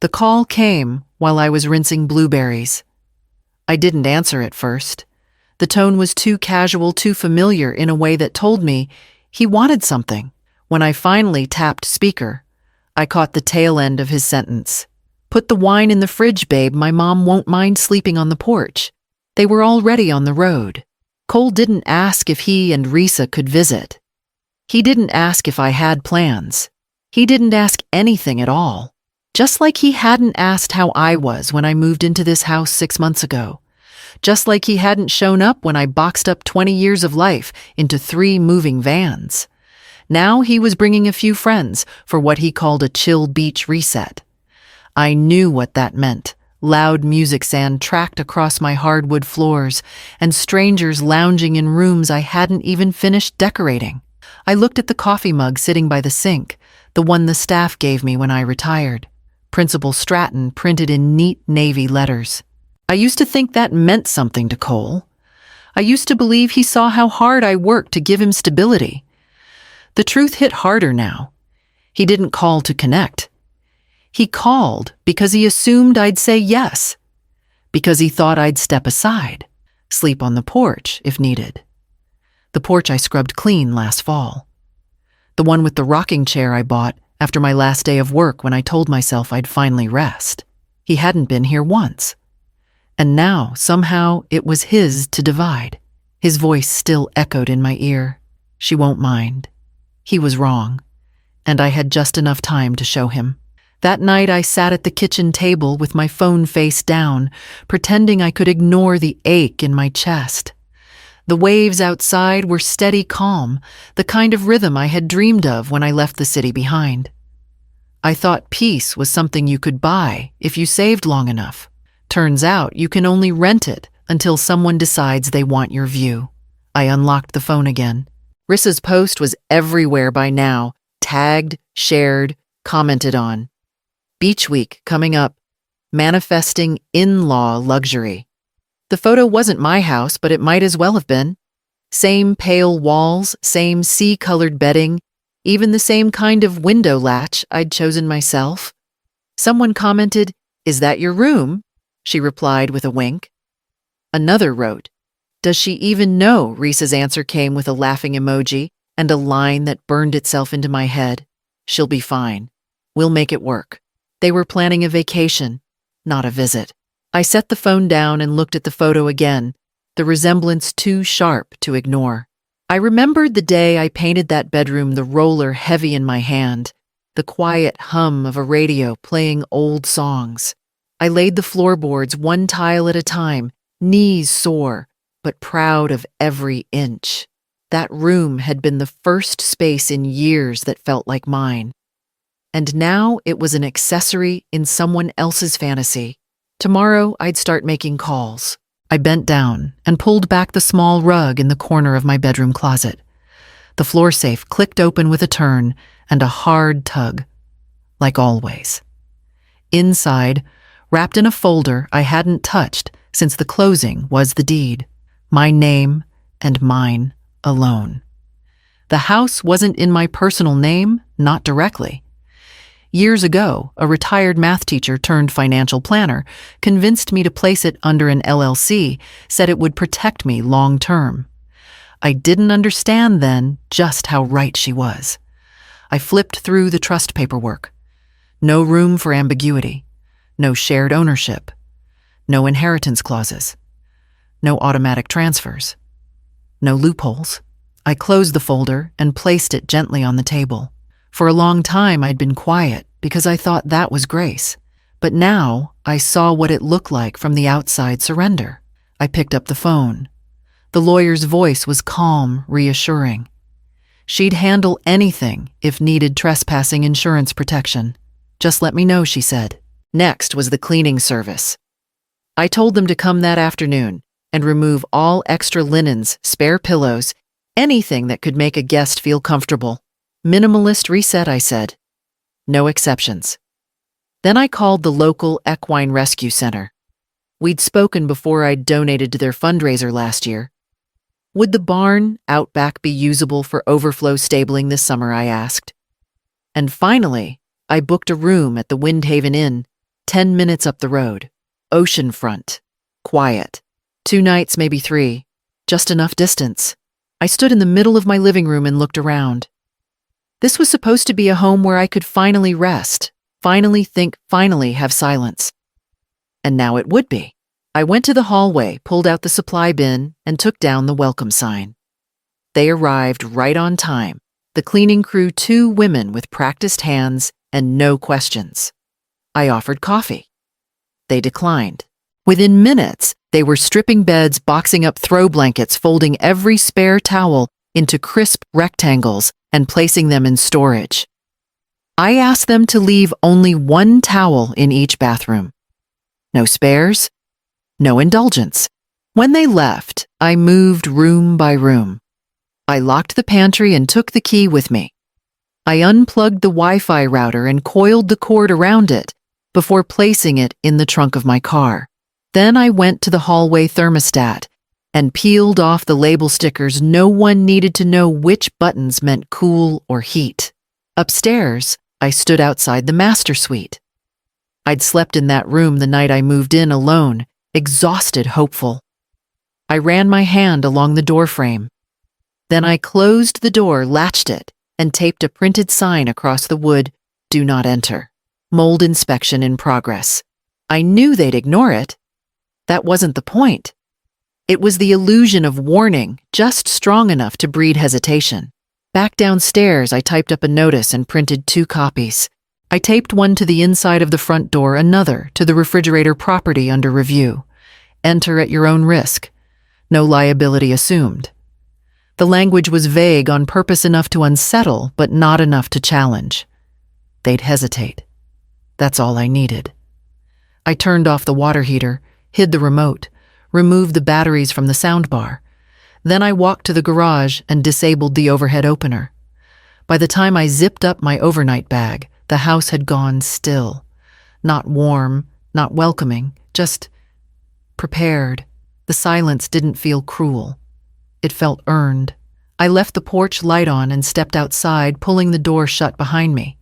The call came while I was rinsing blueberries. I didn't answer at first. The tone was too casual, too familiar in a way that told me he wanted something. When I finally tapped speaker, I caught the tail end of his sentence. "Put the wine in the fridge, babe. My mom won't mind sleeping on the porch." They were already on the road. Cole didn't ask if he and Risa could visit. He didn't ask if I had plans. He didn't ask anything at all. Just like he hadn't asked how I was when I moved into this house 6 months ago. Just like he hadn't shown up when I boxed up 20 years of life into 3 moving vans. Now he was bringing a few friends for what he called a chill beach reset. I knew what that meant. Loud music sand tracked across my hardwood floors, and strangers lounging in rooms I hadn't even finished decorating. I looked at the coffee mug sitting by the sink, the one the staff gave me when I retired. Principal Stratton printed in neat navy letters. I used to think that meant something to Cole. I used to believe he saw how hard I worked to give him stability. The truth hit harder now. He didn't call to connect. He called because he assumed I'd say yes, because he thought I'd step aside, sleep on the porch if needed. The porch I scrubbed clean last fall. The one with the rocking chair I bought after my last day of work when I told myself I'd finally rest. He hadn't been here once. And now, somehow, it was his to divide. His voice still echoed in my ear. She won't mind. He was wrong, and I had just enough time to show him. That night I sat at the kitchen table with my phone face down, pretending I could ignore the ache in my chest. The waves outside were steady calm, the kind of rhythm I had dreamed of when I left the city behind. I thought peace was something you could buy if you saved long enough. Turns out you can only rent it until someone decides they want your view. I unlocked the phone again. Risa's post was everywhere by now, tagged, shared, commented on. Beach week coming up. Manifesting in-law luxury. The photo wasn't my house, but it might as well have been. Same pale walls, same sea-colored bedding, even the same kind of window latch I'd chosen myself. Someone commented, "Is that your room?" She replied with a wink. Another wrote, "Does she even know?" Risa's answer came with a laughing emoji and a line that burned itself into my head. "She'll be fine. We'll make it work." They were planning a vacation, not a visit. I set the phone down and looked at the photo again, the resemblance too sharp to ignore. I remembered the day I painted that bedroom, the roller heavy in my hand, the quiet hum of a radio playing old songs. I laid the floorboards one tile at a time, knees sore, but proud of every inch. That room had been the first space in years that felt like mine. And now it was an accessory in someone else's fantasy. Tomorrow I'd start making calls. I bent down and pulled back the small rug in the corner of my bedroom closet. The floor safe clicked open with a turn and a hard tug, like always. Inside, wrapped in a folder I hadn't touched since the closing, was the deed. My name and mine alone. The house wasn't in my personal name, not directly. Years ago, a retired math teacher turned financial planner convinced me to place it under an LLC, said it would protect me long term. I didn't understand then just how right she was. I flipped through the trust paperwork. No room for ambiguity. No shared ownership. No inheritance clauses. No automatic transfers. No loopholes. I closed the folder and placed it gently on the table. For a long time I'd been quiet because I thought that was grace. But now I saw what it looked like from the outside surrender. I picked up the phone. The lawyer's voice was calm, reassuring. She'd handle anything if needed trespassing insurance protection. "Just let me know," she said. Next was the cleaning service. I told them to come that afternoon and remove all extra linens, spare pillows, anything that could make a guest feel comfortable. Minimalist reset, I said. No exceptions. Then I called the local equine rescue center. We'd spoken before I'd donated to their fundraiser last year. Would the barn out back be usable for overflow stabling this summer, I asked. And finally, I booked a room at the Windhaven Inn, 10 minutes up the road. Oceanfront. Quiet. 2 nights, maybe 3. Just enough distance. I stood in the middle of my living room and looked around. This was supposed to be a home where I could finally rest, finally think, finally have silence. And now it would be. I went to the hallway, pulled out the supply bin, and took down the welcome sign. They arrived right on time. The cleaning crew, 2 women with practiced hands and no questions. I offered coffee. They declined. Within minutes, they were stripping beds, boxing up throw blankets, folding every spare towel into crisp rectangles, and placing them in storage. I asked them to leave only 1 towel in each bathroom. No spares, no indulgence. When they left, I moved room by room. I locked the pantry and took the key with me. I unplugged the Wi-Fi router and coiled the cord around it before placing it in the trunk of my car. Then I went to the hallway thermostat and peeled off the label stickers. No one needed to know which buttons meant cool or heat. Upstairs, I stood outside the master suite. I'd slept in that room the night I moved in alone, exhausted, hopeful. I ran my hand along the doorframe. Then I closed the door, latched it, and taped a printed sign across the wood, "Do not enter. Mold inspection in progress." I knew they'd ignore it. That wasn't the point. It was the illusion of warning, just strong enough to breed hesitation. Back downstairs, I typed up a notice and printed 2 copies. I taped one to the inside of the front door, another to the refrigerator property under review. Enter at your own risk. No liability assumed. The language was vague, on purpose enough to unsettle, but not enough to challenge. They'd hesitate. That's all I needed. I turned off the water heater, hid the remote, removed the batteries from the soundbar. Then I walked to the garage and disabled the overhead opener. By the time I zipped up my overnight bag, the house had gone still. Not warm, not welcoming, just prepared. The silence didn't feel cruel. It felt earned. I left the porch light on and stepped outside, pulling the door shut behind me.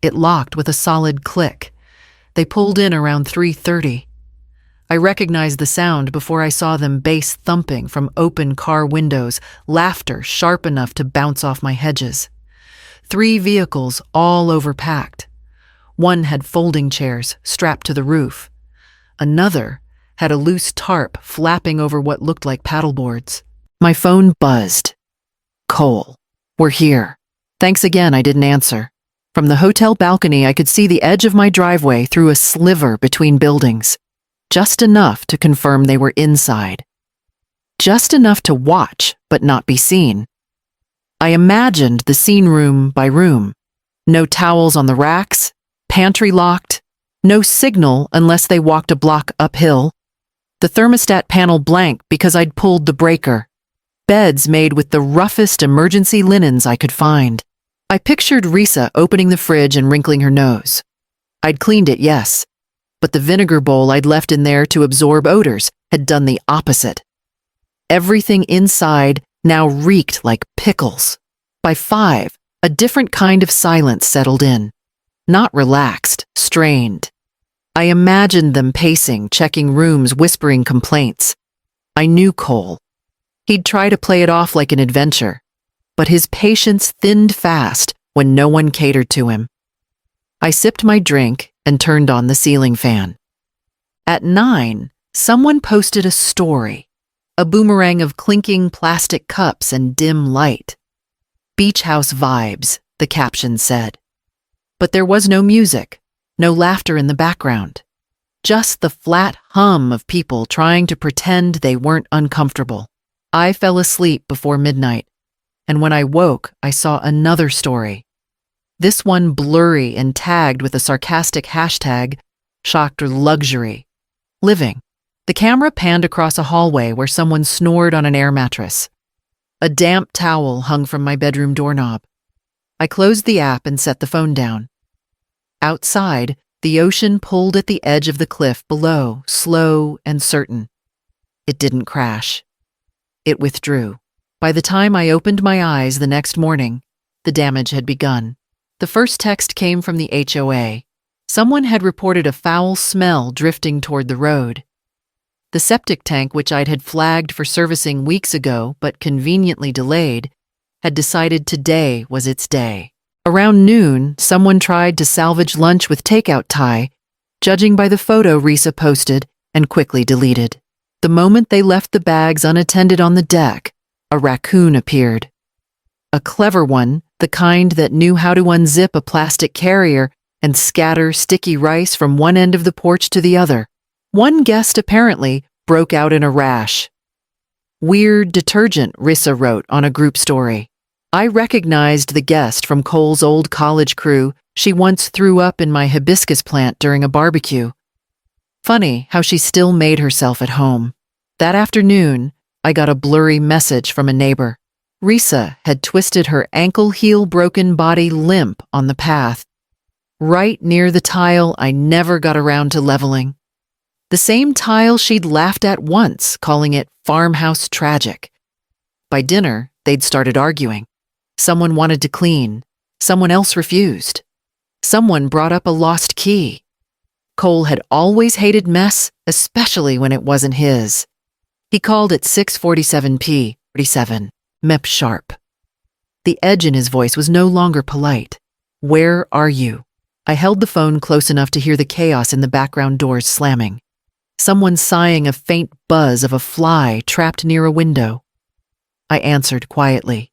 It locked with a solid click. They pulled in around 3:30. I recognized the sound before I saw them, bass thumping from open car windows, laughter sharp enough to bounce off my hedges. 3 vehicles, all overpacked. One had folding chairs strapped to the roof. Another had a loose tarp flapping over what looked like paddleboards. My phone buzzed. "Cole, we're here." Thanks again, I didn't answer. From the hotel balcony, I could see the edge of my driveway through a sliver between buildings. Just enough to confirm they were inside. Just enough to watch, but not be seen. I imagined the scene room by room. No towels on the racks, pantry locked, no signal unless they walked a block uphill. The thermostat panel blank because I'd pulled the breaker. Beds made with the roughest emergency linens I could find. I pictured Risa opening the fridge and wrinkling her nose. I'd cleaned it, yes, but the vinegar bowl I'd left in there to absorb odors had done the opposite. Everything inside now reeked like pickles. By 5, a different kind of silence settled in. Not relaxed, strained. I imagined them pacing, checking rooms, whispering complaints. I knew Cole. He'd try to play it off like an adventure, but his patience thinned fast when no one catered to him. I sipped my drink and turned on the ceiling fan. At 9, someone posted a story, a boomerang of clinking plastic cups and dim light. "Beach house vibes," the caption said. But there was no music, no laughter in the background. Just the flat hum of people trying to pretend they weren't uncomfortable. I fell asleep before midnight, and when I woke, I saw another story. This one blurry and tagged with a sarcastic hashtag, "shocked luxury living." The camera panned across a hallway where someone snored on an air mattress. A damp towel hung from my bedroom doorknob. I closed the app and set the phone down. Outside, the ocean pulled at the edge of the cliff below, slow and certain. It didn't crash. It withdrew. By the time I opened my eyes the next morning, the damage had begun. The first text came from the HOA. Someone had reported a foul smell drifting toward the road. The septic tank, which I'd had flagged for servicing weeks ago but conveniently delayed, had decided today was its day. Around noon, someone tried to salvage lunch with takeout Thai, judging by the photo Risa posted and quickly deleted. The moment they left the bags unattended on the deck, a raccoon appeared. A clever one, the kind that knew how to unzip a plastic carrier and scatter sticky rice from one end of the porch to the other. One guest apparently broke out in a rash. "Weird detergent," Rissa wrote on a group story. I recognized the guest from Cole's old college crew. She once threw up in my hibiscus plant during a barbecue. Funny how she still made herself at home. That afternoon, I got a blurry message from a neighbor. Risa had twisted her ankle-heel broken body limp on the path, right near the tile I never got around to leveling. The same tile she'd laughed at once, calling it farmhouse tragic. By dinner, they'd started arguing. Someone wanted to clean. Someone else refused. Someone brought up a lost key. Cole had always hated mess, especially when it wasn't his. He called it 6:47 p. Mep sharp. The edge in his voice was no longer polite. "Where are you?" I held the phone close enough to hear the chaos in the background doors slamming. Someone sighing a faint buzz of a fly trapped near a window. I answered quietly.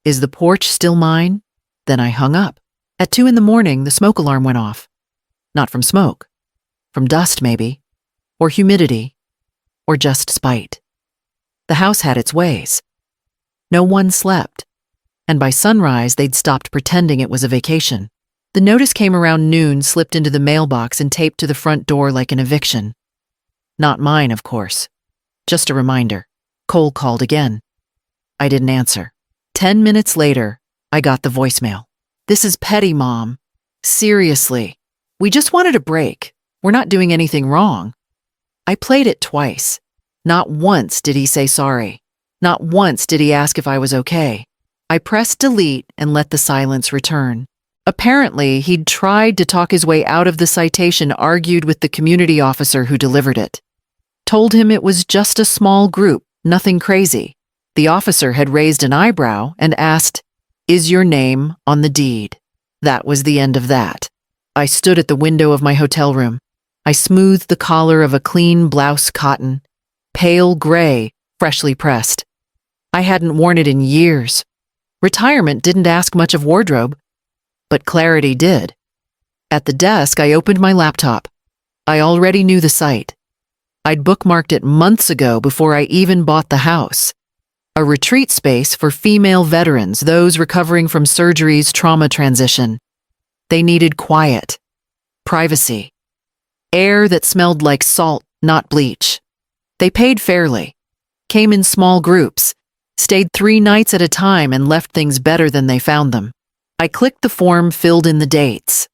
"Is the porch still mine?" Then I hung up. At 2 a.m, the smoke alarm went off. Not from smoke. From dust, maybe. Or humidity. Or just spite. The house had its ways. No one slept. And by sunrise, they'd stopped pretending it was a vacation. The notice came around noon, slipped into the mailbox, and taped to the front door like an eviction. Not mine, of course. Just a reminder. Cole called again. I didn't answer. 10 minutes later, I got the voicemail. "This is petty, Mom. Seriously. We just wanted a break. We're not doing anything wrong." I played it twice. Not once did he say sorry. Not once did he ask if I was okay. I pressed delete and let the silence return. Apparently, he'd tried to talk his way out of the citation, argued with the community officer who delivered it. Told him it was just a small group, nothing crazy. The officer had raised an eyebrow and asked, "Is your name on the deed?" That was the end of that. I stood at the window of my hotel room. I smoothed the collar of a clean blouse cotton, pale gray, freshly pressed. I hadn't worn it in years. Retirement didn't ask much of wardrobe, but clarity did. At the desk, I opened my laptop. I already knew the site. I'd bookmarked it months ago before I even bought the house. A retreat space for female veterans, those recovering from surgery's trauma transition. They needed quiet, privacy, air that smelled like salt, not bleach. They paid fairly, came in small groups, stayed 3 nights at a time, and left things better than they found them. I clicked the form, filled in the dates.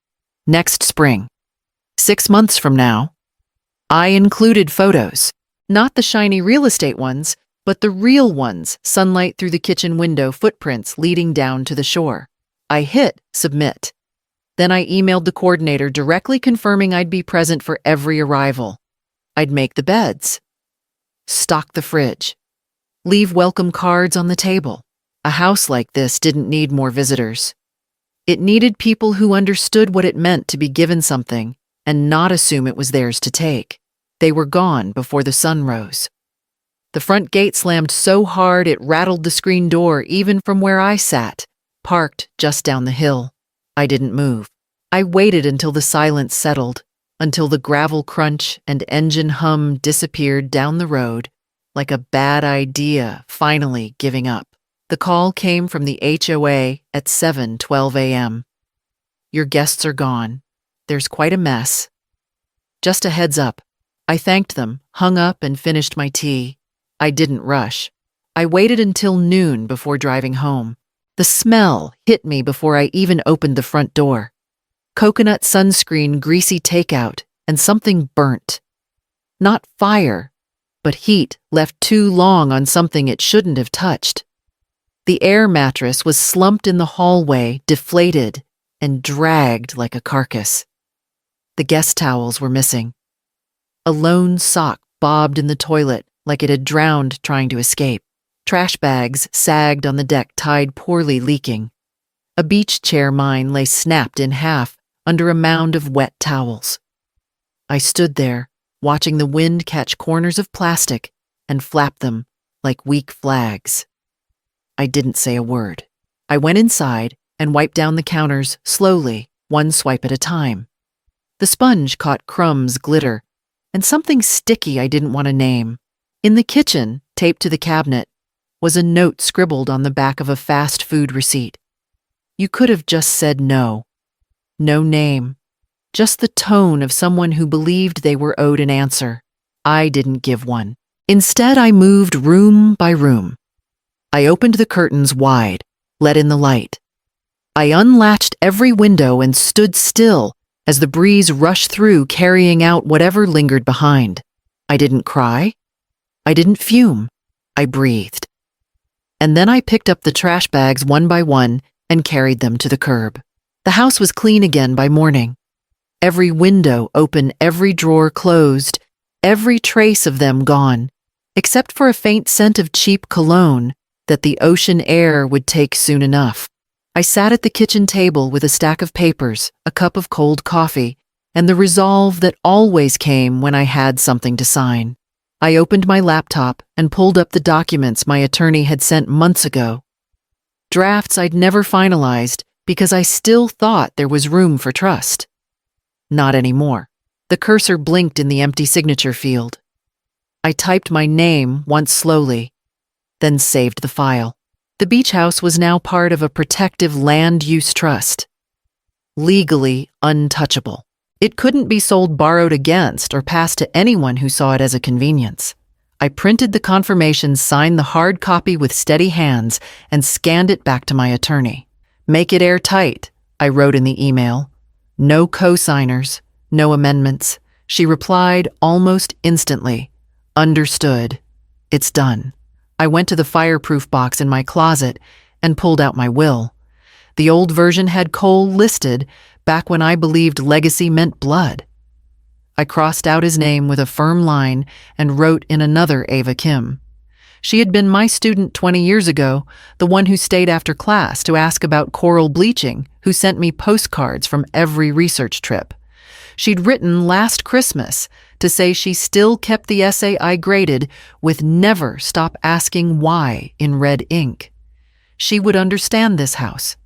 Next spring. 6 months from now. I included photos, not the shiny real estate ones, but the real ones, sunlight through the kitchen window, footprints leading down to the shore. I hit submit. Then I emailed the coordinator directly confirming I'd be present for every arrival. I'd make the beds, stock the fridge, leave welcome cards on the table. A house like this didn't need more visitors. It needed people who understood what it meant to be given something and not assume it was theirs to take. They were gone before the sun rose. The front gate slammed so hard it rattled the screen door even from where I sat, parked just down the hill. I didn't move. I waited until the silence settled, until the gravel crunch and engine hum disappeared down the road, like a bad idea finally giving up. The call came from the HOA at 7:12 a.m. "Your guests are gone. There's quite a mess. Just a heads up." I thanked them, hung up, and finished my tea. I didn't rush. I waited until noon before driving home. The smell hit me before I even opened the front door. Coconut sunscreen, greasy takeout, and something burnt. Not fire, but heat left too long on something it shouldn't have touched. The air mattress was slumped in the hallway, deflated, and dragged like a carcass. The guest towels were missing. A lone sock bobbed in the toilet like it had drowned trying to escape. Trash bags sagged on the deck, tied poorly, leaking. A beach chair mine lay snapped in half under a mound of wet towels. I stood there, watching the wind catch corners of plastic and flap them like weak flags. I didn't say a word. I went inside and wiped down the counters slowly, one swipe at a time. The sponge caught crumbs, glitter, and something sticky I didn't want to name. In the kitchen, taped to the cabinet, was a note scribbled on the back of a fast food receipt. You could have just said no. No name. Just the tone of someone who believed they were owed an answer. I didn't give one. Instead, I moved room by room. I opened the curtains wide, let in the light. I unlatched every window and stood still as the breeze rushed through, carrying out whatever lingered behind. I didn't cry. I didn't fume. I breathed. And then I picked up the trash bags one by one and carried them to the curb. The house was clean again by morning. Every window open, every drawer closed, every trace of them gone, except for a faint scent of cheap cologne that the ocean air would take soon enough. I sat at the kitchen table with a stack of papers, a cup of cold coffee, and the resolve that always came when I had something to sign. I opened my laptop and pulled up the documents my attorney had sent months ago. Drafts I'd never finalized because I still thought there was room for trust. Not anymore. The cursor blinked in the empty signature field. I typed my name once slowly, then saved the file. The beach house was now part of a protective land use trust. Legally untouchable. It couldn't be sold, borrowed against, or passed to anyone who saw it as a convenience. I printed the confirmation, signed the hard copy with steady hands, and scanned it back to my attorney. Make it airtight, I wrote in the email. No co-signers, no amendments. She replied almost instantly. Understood. It's done. I went to the fireproof box in my closet and pulled out my will. The old version had Cole listed back when I believed legacy meant blood. I crossed out his name with a firm line and wrote in another Ava Kim. She had been my student 20 years ago, the one who stayed after class to ask about coral bleaching, who sent me postcards from every research trip. She'd written last Christmas to say she still kept the essay I graded with "never stop asking why" in red ink. She would understand this house.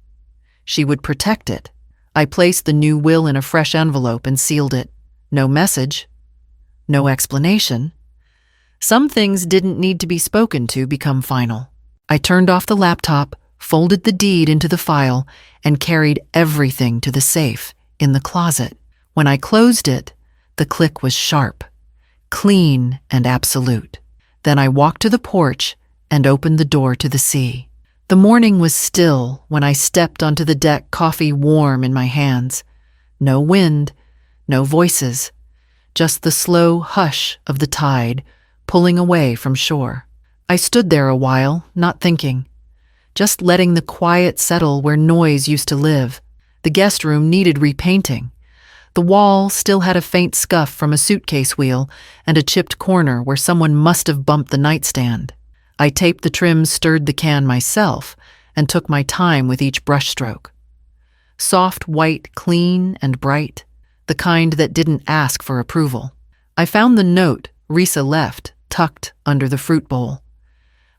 She would protect it. I placed the new will in a fresh envelope and sealed it. No message. No explanation. Some things didn't need to be spoken to become final. I turned off the laptop, folded the deed into the file, and carried everything to the safe in the closet. When I closed it, the click was sharp, clean and absolute. Then I walked to the porch and opened the door to the sea. The morning was still when I stepped onto the deck, coffee warm in my hands. No wind, no voices, just the slow hush of the tide pulling away from shore. I stood there a while, not thinking, just letting the quiet settle where noise used to live. The guest room needed repainting. The wall still had a faint scuff from a suitcase wheel and a chipped corner where someone must have bumped the nightstand. I taped the trim, stirred the can myself, and took my time with each brushstroke. Soft white, clean and bright, the kind that didn't ask for approval. I found the note Risa left tucked under the fruit bowl.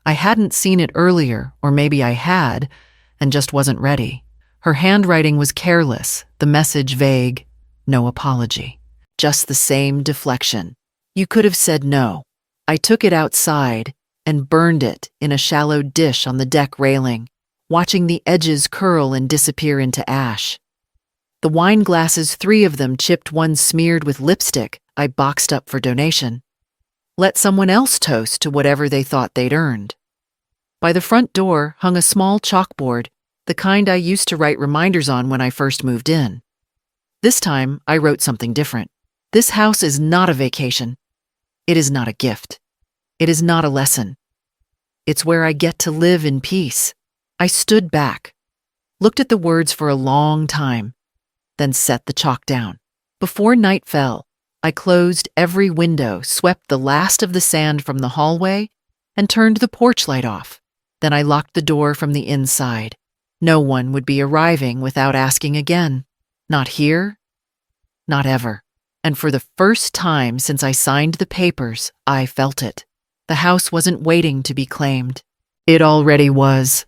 I hadn't seen it earlier, or maybe I had, and just wasn't ready. Her handwriting was careless, the message vague. No apology. Just the same deflection. You could have said no. I took it outside and burned it in a shallow dish on the deck railing, watching the edges curl and disappear into ash. The wine glasses, 3 of them chipped, one smeared with lipstick, I boxed up for donation. Let someone else toast to whatever they thought they'd earned. By the front door hung a small chalkboard, the kind I used to write reminders on when I first moved in. This time, I wrote something different. This house is not a vacation. It is not a gift. It is not a lesson. It's where I get to live in peace. I stood back, looked at the words for a long time, then set the chalk down. Before night fell, I closed every window, swept the last of the sand from the hallway, and turned the porch light off. Then I locked the door from the inside. No one would be arriving without asking again. Not here, not ever. And for the first time since I signed the papers, I felt it. The house wasn't waiting to be claimed. It already was.